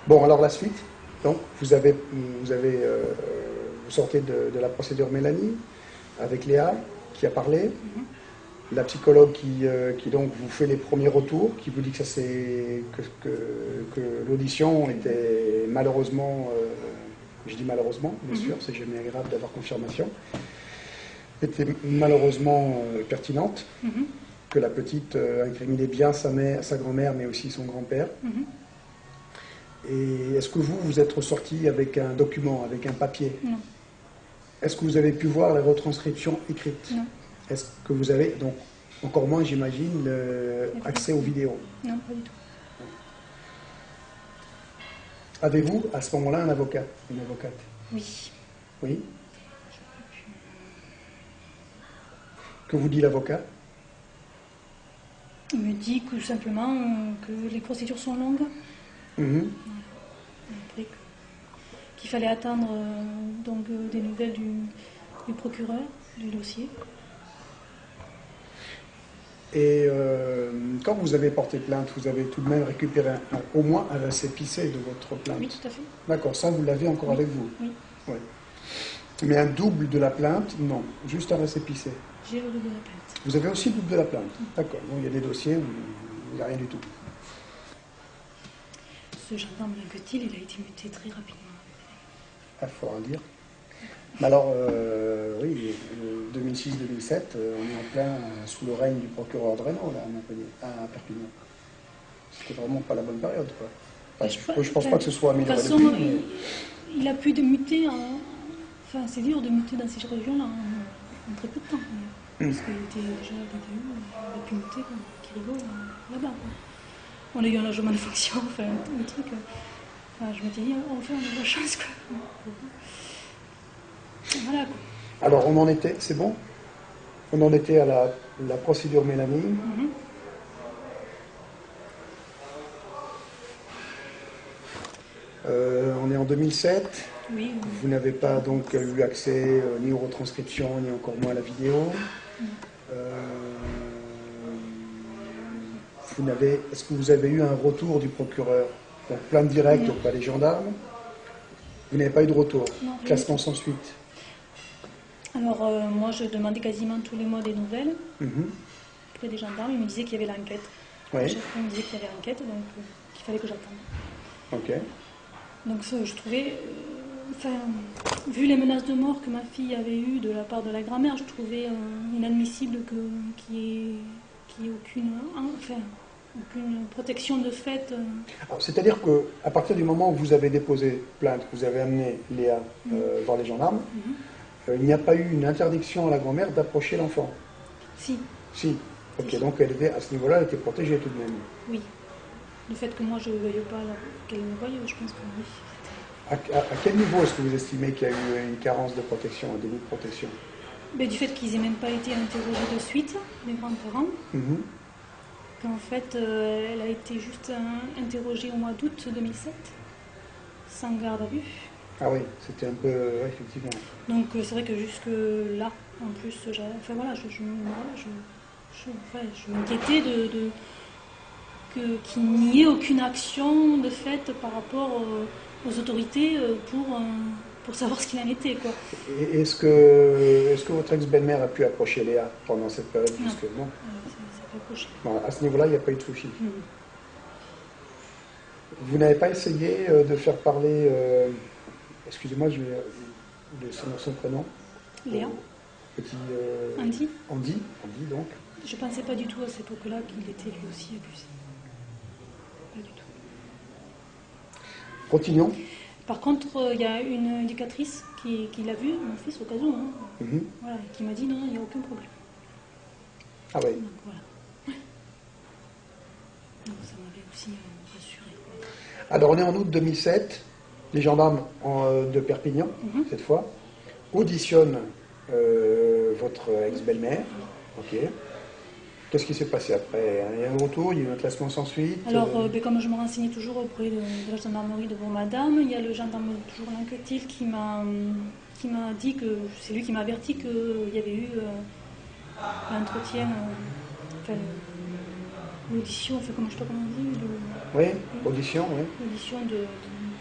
Bon, alors la suite. Donc, vous sortez de la procédure Mélanie avec Léa qui a parlé. La psychologue qui donc vous fait les premiers retours, qui vous dit que, que l'audition était malheureusement, je dis malheureusement, bien sûr, c'est jamais agréable d'avoir confirmation, était malheureusement pertinente, que la petite incriminait bien sa grand-mère, mais aussi son grand-père. Et est-ce que vous êtes ressorti avec un document, avec un papier? Non. Est-ce que vous avez pu voir les retranscriptions écrites? Non. Est-ce que vous avez, donc, encore moins, j'imagine, accès aux vidéos? Non, pas du tout. Avez-vous, à ce moment-là, un avocat, une avocate? Oui. Oui. Que vous dit l'avocat? Il me dit que simplement que les procédures sont longues. Après qu'il fallait attendre donc, des nouvelles du procureur, du dossier. Et quand vous avez porté plainte, vous avez tout de même récupéré au moins un récépissé de votre plainte? Oui, tout à fait. D'accord, ça vous l'avez encore avec vous? Oui. Ouais. Mais un double de la plainte, non, juste un récépissé. J'ai le double de la plainte. Vous avez aussi le double de la plainte? D'accord, bon, il y a des dossiers où il n'y a rien du tout. Ce gendarme Lanquetil, il a été muté très rapidement. Il faudra le dire. Mais alors, oui, 2006-2007, on est en plein sous le règne du procureur Drano, là, à Perpignan. C'était vraiment pas la bonne période, quoi. Enfin, je pense pas que ce soit amélioré depuis. De toute façon, il a pu de muter, enfin c'est dur de muter dans ces régions-là en très peu de temps. Parce qu'il était déjà BDU, il a pu muter comme Kirigo là-bas. On a eu un logement de fonction, enfin un truc. Enfin, je m'étais dit, enfin on a de la chance, quoi. Voilà, quoi. Alors on en était, c'est bon? On en était à la procédure Mélanie. On est en 2007. Oui. Vous n'avez pas donc eu accès ni aux retranscriptions, ni encore moins à la vidéo. Est-ce que vous avez eu un retour du procureur? Donc plainte directe auprès des gendarmes. Vous n'avez pas eu de retour? Non, classement sans suite? Alors moi je demandais quasiment tous les mois des nouvelles auprès des gendarmes. Ils me disaient qu'il y avait l'enquête. Oui. À chaque fois, ils me disaient qu'il y avait l'enquête, donc qu'il fallait que j'attende. Ok. Donc ça, je trouvais, vu les menaces de mort que ma fille avait eues de la part de la grand-mère, je trouvais inadmissible qu'il n'y ait aucune protection de fait. C'est-à-dire qu'à partir du moment où vous avez déposé plainte, vous avez amené Léa voir les gendarmes, il n'y a pas eu une interdiction à la grand-mère d'approcher l'enfant? Si. Si. Ok, donc elle était, à ce niveau-là, elle était protégée tout de même? Oui. Le fait que moi je ne voyais pas qu'elle me voyait, je pense que oui. À quel niveau est-ce que vous estimez qu'il y a eu une carence de protection, un déni de protection? Du fait qu'ils n'aient même pas été interrogés de suite, les grands-parents. Qu'en fait, elle a été juste interrogée au mois d'août 2007, sans garde à vue. Ah oui, c'était un peu... Ouais, effectivement. Donc c'est vrai que jusque là, en plus, je m'inquiétais qu'il n'y ait aucune action de fait par rapport aux autorités pour savoir ce qu'il en était, quoi. Est-ce que votre ex-belle-mère a pu approcher Léa pendant cette période? Non. Puisque, non. Ça peut approcher. Bon, à ce niveau-là, il n'y a pas eu de souci. Vous n'avez pas essayé de faire parler... excusez-moi, je vais... son prénom? Léa. Petit... Andy. Andy, donc. Je ne pensais pas du tout à cette époque-là qu'il était lui aussi abusé. Pas du tout. Continuons. Par contre, il y a une éducatrice qui l'a vu, mon fils, au cas où, voilà, qui m'a dit non, il n'y a aucun problème. Ah oui. Donc voilà. Donc ça m'avait aussi rassuré. Alors on est en août 2007, les gendarmes de Perpignan, cette fois, auditionnent votre ex-belle-mère. Ok. Qu'est-ce qui s'est passé après? Il y a un retour, il y a eu un classement sans suite? Alors, comme je me renseignais toujours auprès de la gendarmerie devant madame, il y a le gendarme toujours Lanquetil qui m'a dit que, c'est lui qui m'a averti qu'il y avait eu l'entretien, l'audition, comment on dit Oui, audition, oui. L'audition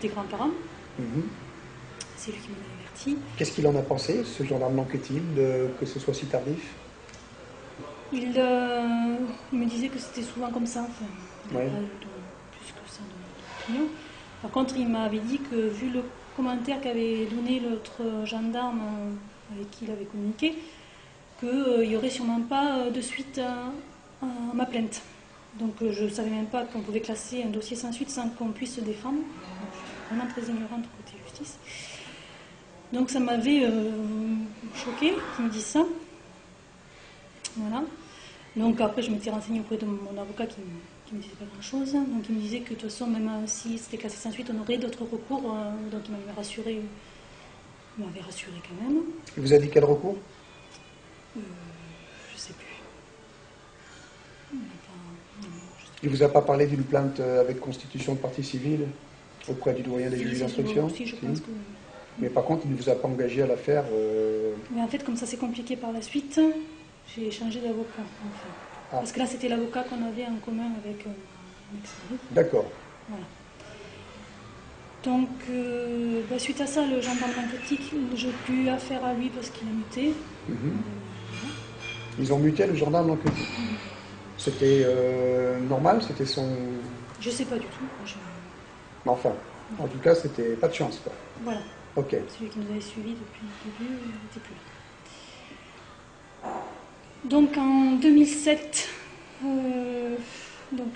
des grands-parents. Mhm. C'est lui qui m'en a averti. Qu'est-ce qu'il en a pensé, ce gendarme Lanquetil, que ce soit si tardif? Il me disait que c'était souvent comme ça, enfin, il n'a Ouais. pas plus que ça d'opinion. Par contre, il m'avait dit que vu le commentaire qu'avait donné l'autre gendarme avec qui il avait communiqué, qu'il n'y aurait sûrement pas de suite à ma plainte. Donc je ne savais même pas qu'on pouvait classer un dossier sans suite sans qu'on puisse se défendre. Donc, je suis vraiment très ignorante côté justice. Donc ça m'avait choquée qu'il me dise ça. Voilà. Donc après, je m'étais renseignée auprès de mon avocat qui me disait pas grand-chose. Donc il me disait que de toute façon, même si c'était classé sans suite, on aurait d'autres recours. Donc il m'avait rassuré quand même. Il vous a dit quel recours? Je sais plus. Non, je sais Il vous a pas parlé d'une plainte avec constitution de partie civile auprès du doyen des plus. juges Si, d'instruction? si, je pense que... Mais par contre, il ne vous a pas engagé à la faire. Mais en fait, comme ça s'est compliqué par la suite, j'ai changé d'avocat. Enfin. Ah. Parce que là, c'était l'avocat qu'on avait en commun avec mon ex-mari. D'accord. Voilà. Donc, suite à ça, le gendarme Lanquetil, je n'ai plus affaire à lui parce qu'il a muté. Mhm. Ils ont muté le gendarme Lanquetil. C'était normal, c'était son... Je sais pas du tout. Mais enfin, en tout cas, c'était pas de chance, quoi. Voilà. Ok. Celui qui nous avait suivis depuis le début, il n'était plus là. Donc en 2007, donc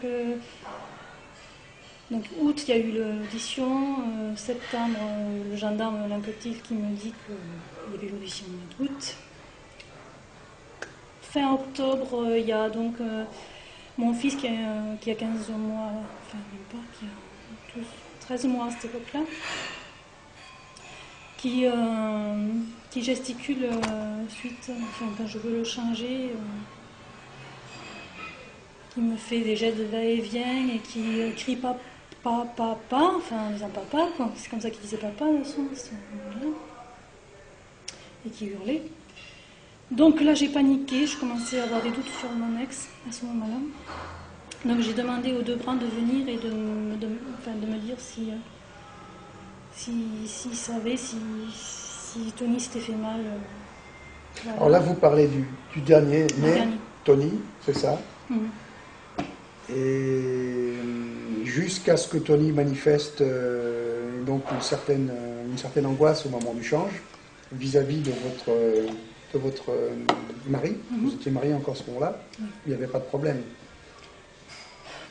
août, il y a eu l'audition. Septembre, le gendarme Lanquetil qui me dit qu'il y avait l'audition au mois d'août. Fin octobre, il y a donc mon fils qui a 15 mois, enfin même pas, qui a 12, 13 mois à cette époque-là, qui gesticule quand je veux le changer, qui me fait des gestes de va-et-vient et qui crie papa, enfin en disant papa, c'est comme ça qu'il disait papa à ce moment-là, et qui hurlait. Donc là j'ai paniqué, je commençais à avoir des doutes sur mon ex à ce moment-là. Donc j'ai demandé aux deux brans de venir et de me dire s'il savait si Tony s'était fait mal. Voilà. Alors là, vous parlez du dernier né, dernier. Tony, c'est ça? Mhm. Et jusqu'à ce que Tony manifeste donc une certaine angoisse au moment du change vis-à-vis de votre mari. Mhm. Vous étiez mariés encore à ce moment-là, il n'y avait pas de problème.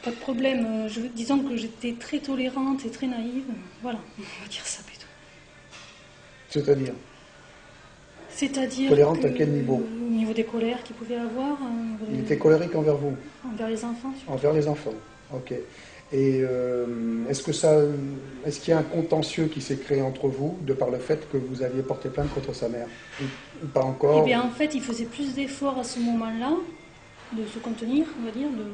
Pas de problème. Disons que j'étais très tolérante et très naïve. Voilà, on va dire ça plutôt. C'est-à-dire Tolérante à quel niveau? Au niveau des colères qu'il pouvait avoir. Il était colérique envers vous? Envers les enfants, surtout. Envers les enfants, ok. Et est-ce qu'il y a un contentieux qui s'est créé entre vous de par le fait que vous aviez porté plainte contre sa mère? Ou pas encore? Eh bien, en fait, il faisait plus d'efforts à ce moment-là, de se contenir, on va dire, de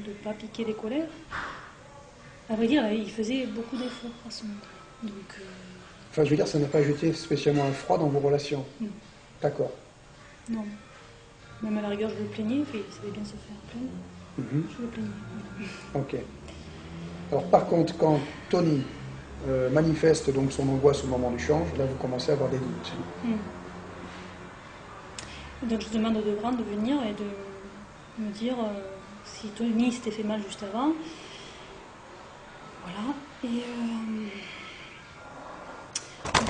ne pas piquer les colères. À vrai dire, il faisait beaucoup d'efforts à ce moment-là. Donc, Enfin, je veux dire, ça n'a pas jeté spécialement un froid dans vos relations? Non. D'accord. Non. Même à la rigueur, je le plaignais, il savait bien se faire plaindre. Mhm. Je le plaignais. Ok. Alors par contre, quand Tony manifeste donc son angoisse au moment du change, là vous commencez à avoir des doutes. Donc je demande aux deux grands de venir et de me dire si Tony s'était fait mal juste avant. Voilà. Et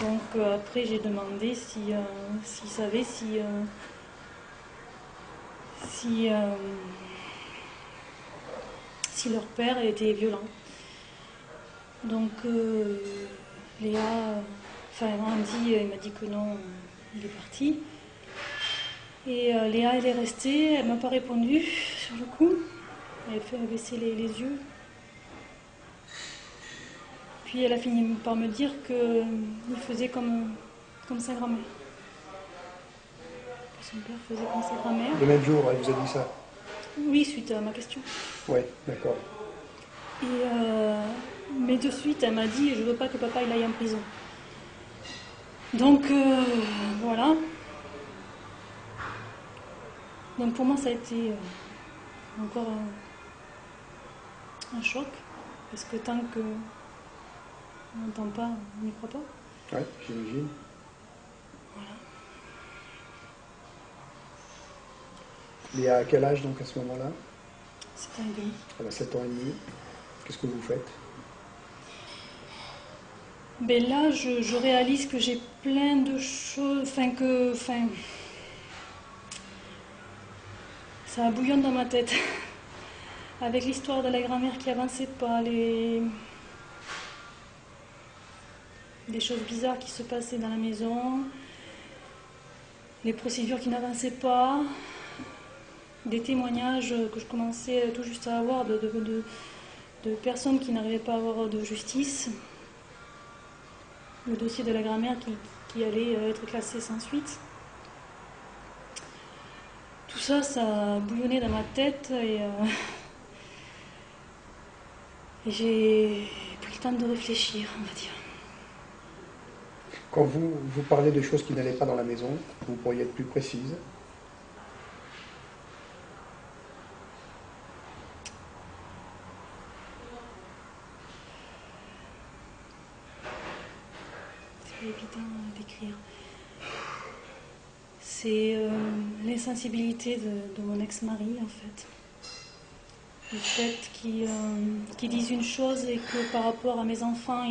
donc après j'ai demandé s'il savait si leur père était violent. Donc Léa, elle m'a dit que non, il est parti. Et Léa, elle est restée, elle m'a pas répondu sur le coup. Elle a baissé les yeux. Puis elle a fini par me dire qu'il faisait comme sa grand-mère. Que son père faisait comme sa grand-mère. Le même jour, elle vous a dit ça? Oui, suite à ma question. Oui, d'accord. Et mais de suite, elle m'a dit, je veux pas que papa il aille en prison. Donc voilà. Donc pour moi, ça a été encore un choc, parce que tant que on n'entend pas, on n'y croit pas. Ouais, j'imagine. Voilà. Léa, à quel âge donc à ce moment-là? 7 ans et demi. Elle a 7 ans et demi. Qu'est-ce que vous faites? Ben là, je réalise que j'ai plein de choses, ça bouillonne dans ma tête. Avec l'histoire de la grand-mère qui avançait pas, des choses bizarres qui se passaient dans la maison, les procédures qui n'avançaient pas, des témoignages que je commençais tout juste à avoir de personnes qui n'arrivaient pas à avoir de justice. Le dossier de la grand-mère qui allait être classé sans suite. Tout ça, ça bouillonnait dans ma tête et j'ai pris le temps de réfléchir, on va dire. Quand vous parlez de choses qui n'allaient pas dans la maison, vous pourriez être plus précise? C'est évident à décrire. C'est l'insensibilité de mon ex-mari, en fait. Le fait qu'il dise une chose et que par rapport à mes enfants,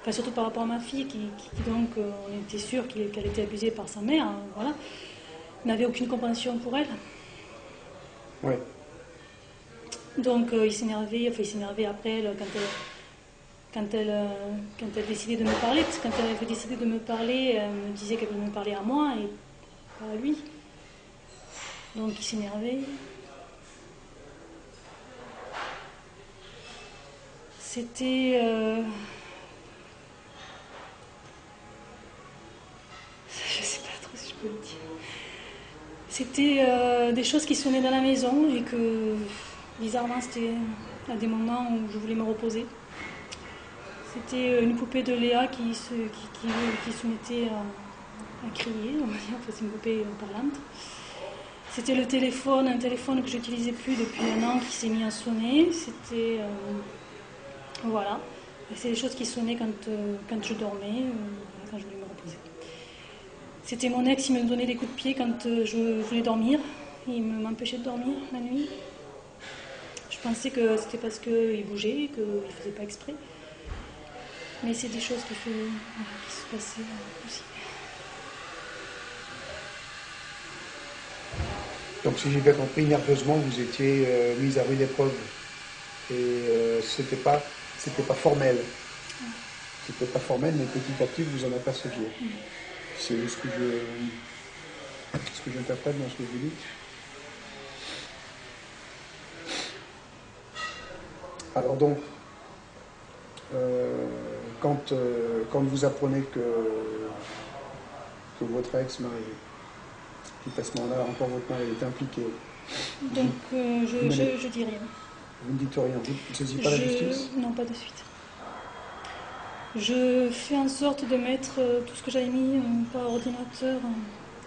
enfin surtout par rapport à ma fille, qui donc, on était sûr qu'elle était abusée par sa mère, voilà, n'avait aucune compréhension pour elle. Oui. Donc il s'énervait après quand elle décidait de me parler, parce que quand elle avait décidé de me parler, elle me disait qu'elle voulait me parler à moi et pas à lui. Donc il s'énervait. C'était... je sais pas trop si je peux le dire. C'était des choses qui sonnaient dans la maison et que, bizarrement, c'était à des moments où je voulais me reposer. C'était une poupée de Léa qui se mettait à crier, on va dire, enfin, c'est une poupée parlante. C'était un téléphone que j'utilisais plus depuis 1 an qui s'est mis à sonner. C'était... voilà. C'est des choses qui sonnaient quand je dormais, quand je voulais me reposer. C'était mon ex qui me donnait des coups de pied quand je voulais dormir. Il m'empêchait de dormir la nuit. Je pensais que c'était parce qu'il bougeait, qu'il ne faisait pas exprès. Mais c'est des choses qui se passaient aussi. Donc si j'ai bien compris, nerveusement, vous étiez mise à rude épreuve. Et c'était pas formel. C'était pas formel, mais petit à petit, vous en aperceviez. C'est ce que j'interprète dans ce que vous dites. Alors donc, quand vous apprenez que votre ex-mari, qui à ce moment-là, encore votre mari, est impliqué. Donc je dis rien. Vous ne dites rien, vous ne saisissez pas la justice? Non, pas de suite. Je fais en sorte de mettre tout ce que j'avais mis par ordinateur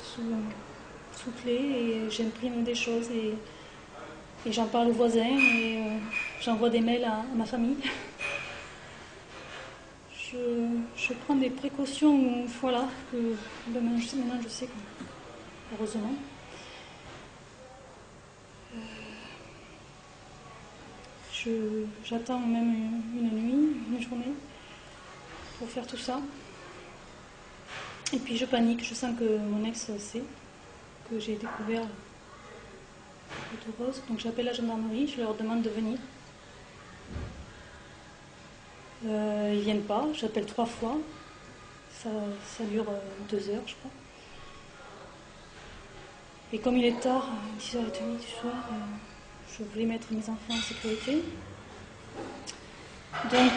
sous clé et j'imprime des choses et j'en parle aux voisins et j'envoie des mails à ma famille. Je prends des précautions, voilà, que maintenant je sais, heureusement. J'attends même une nuit, une journée, pour faire tout ça. Et puis je panique, je sens que mon ex sait que j'ai découvert l'auto rose. Donc j'appelle la gendarmerie, je leur demande de venir. Ils viennent pas, j'appelle 3 fois. Ça dure 2 heures, je crois. Et comme il est tard, 10h30 du soir, je voulais mettre mes enfants en sécurité. Donc